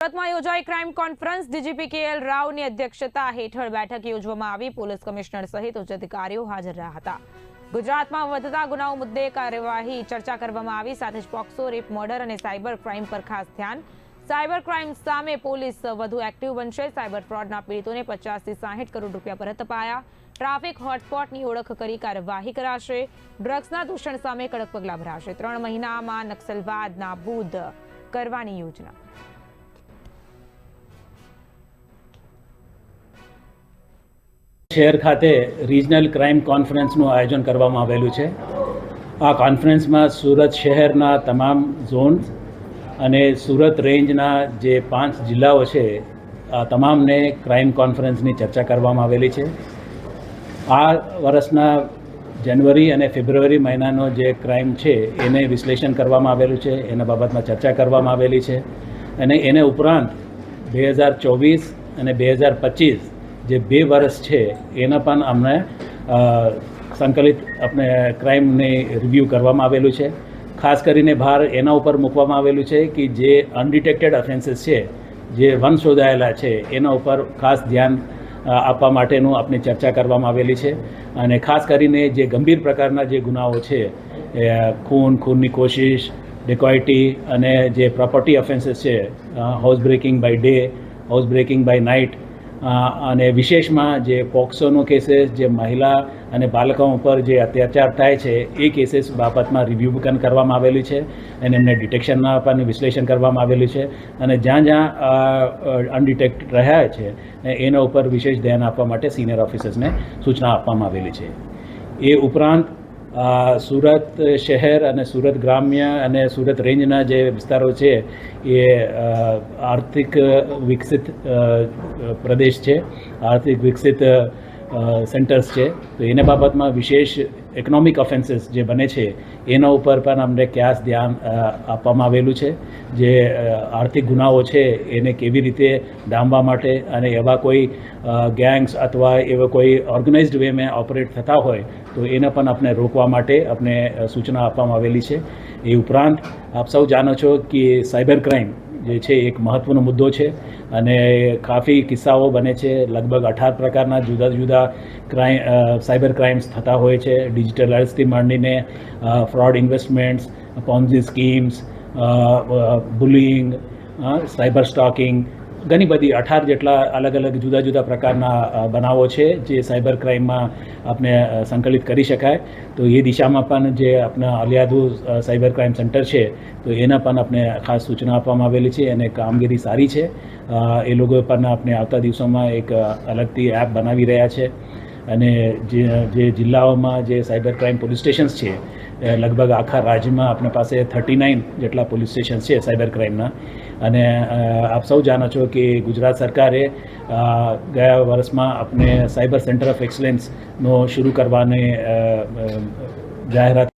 સુરતમાં યોજાઈ crime conference DGP કે.એલ. રાવની અધ્યક્ષતા હેઠળ બેઠક યોજવામાં આવી। પોલીસ કમિશનર સહિત ઉચ્ચ અધિકારીઓ હાજર રહ્યા હતા। ગુજરાતમાં વધતા ગુનાઓ મુદ્દે કાર્યવાહી ચર્ચા કરવામાં આવી। સાથે જ પોક્સો, રેપ, મર્ડર અને સાયબર ક્રાઇમ પર ખાસ ધ્યાન। સાયબર ક્રાઇમ સામે પોલીસ વધુ એક્ટિવ બનશે। સાયબર ફ્રોડના પીડિતોને 50 થી 60 કરોડ રૂપિયા પરત અપાયા। ટ્રાફિક હોટસ્પોટની ઓળખ કરી કાર્યવાહી કરાશે। ડ્રગ્સના દૂષણ સામે કડક પગલાં ભરાશે। 3 મહિનામાં નક્સલવાદ નાબૂદ કરવાની યોજના। શહેર ખાતે રિજનલ ક્રાઇમ કોન્ફરન્સનું આયોજન કરવામાં આવેલું છે। આ કોન્ફરન્સમાં સુરત શહેરના તમામ ઝોન્સ અને સુરત રેન્જના જે 5 જિલ્લાઓ છે આ તમામને ક્રાઇમ કોન્ફરન્સની ચર્ચા કરવામાં આવેલી છે। આ વર્ષના જાન્યુઆરી અને ફેબ્રુઆરી મહિનાનો જે ક્રાઇમ છે એને વિશ્લેષણ કરવામાં આવેલું છે, એના બાબતમાં ચર્ચા કરવામાં આવેલી છે। અને એને ઉપરાંત 2024 અને 2025 જે 2 વર્ષ છે એના પણ અમને સંકલિત આપણે ક્રાઇમની રિવ્યૂ કરવામાં આવેલું છે। ખાસ કરીને ભાર એના ઉપર મૂકવામાં આવેલું છે કે જે અનડિટેક્ટેડ ઓફેન્સીસ છે, જે વનશોધાયેલા છે એના ઉપર ખાસ ધ્યાન આપવા માટેનું આપણી ચર્ચા કરવામાં આવેલી છે। અને ખાસ કરીને જે ગંભીર પ્રકારના જે ગુનાઓ છે, ખૂનની કોશિશ, ડેકોઇટી અને જે પ્રોપર્ટી ઓફેન્સીસ છે, house breaking by day, house breaking by night, અને વિશેષમાં જે પોક્સોનો કેસીસ, જે મહિલા અને બાળકો ઉપર જે અત્યાચાર થાય છે એ કેસીસ બાબતમાં રિવ્યૂ પણ કરવામાં આવેલી છે અને એમને ડિટેક્શનના પણ વિશ્લેષણ કરવામાં આવેલું છે। અને જ્યાં અનડિટેક્ટ રહ્યા છે એના ઉપર વિશેષ ધ્યાન આપવા માટે સિનિયર ઓફિસર્સને સૂચના આપવામાં આવેલી છે। એ ઉપરાંત સુરત શહેર અને સુરત ગ્રામ્ય અને સુરત રેન્જના જે વિસ્તારો છે એ આર્થિક વિકસિત પ્રદેશ છે, આર્થિક વિકસિત સેન્ટર્સ છે। તો એના બાબતમાં વિશેષ ઇકોનોમિક ઓફેન્સીસ જે બને છે એના ઉપર પણ અમને ખાસ ધ્યાન આપવામાં આવેલું છે। જે આર્થિક ગુનાઓ છે એને કેવી રીતે ડામવા માટે અને એવા કોઈ ગેંગ્સ અથવા એવા કોઈ ઓર્ગેનાઇઝડ વેમાં ઓપરેટ થતા હોય તો એને પણ આપણે રોકવા માટે આપણે સૂચના આપવામાં આવેલી છે। એ ઉપરાંત આપ સૌ જાણો છો કે સાયબર ક્રાઇમ જે છે એક મહત્ત્વનો મુદ્દો છે અને કાફી કિસ્સાઓ બને છે। લગભગ 18 પ્રકારના જુદા જુદા સાયબર ક્રાઇમ્સ થતા હોય છે। ડિજિટલ અરેસ્ટથી માંડીને fraud investments, Ponzi schemes, bullying, cyber stocking, ઘણી બધી 18 જેટલા અલગ અલગ જુદા જુદા પ્રકારના બનાવો છે જે સાયબર ક્રાઇમમાં આપણે સંકલિત કરી શકાય। તો એ દિશામાં પણ જે આપણા અલિયાદુ સાયબર ક્રાઇમ સેન્ટર છે તો એના પણ આપણે ખાસ સૂચના આપવામાં આવેલી છે અને કામગીરી સારી છે। એ લોકો પણ આપણે આવતા દિવસોમાં એક અલગથી એપ બનાવી રહ્યા છે અને જે જિલ્લાઓમાં જે સાયબર ક્રાઇમ પોલીસ સ્ટેશન્સ છે લગભગ આખા રાજ્યમાં આપણી પાસે 39 જેટલા પોલીસ સ્ટેશન છે સાયબર ક્રાઇમના। અને આપ સૌ જાણો છો કે ગુજરાત સરકારે ગયા વર્ષમાં આપણે સાયબર સેન્ટર ઓફ એક્સલન્સનો શરૂ કરવાની જાહેરાત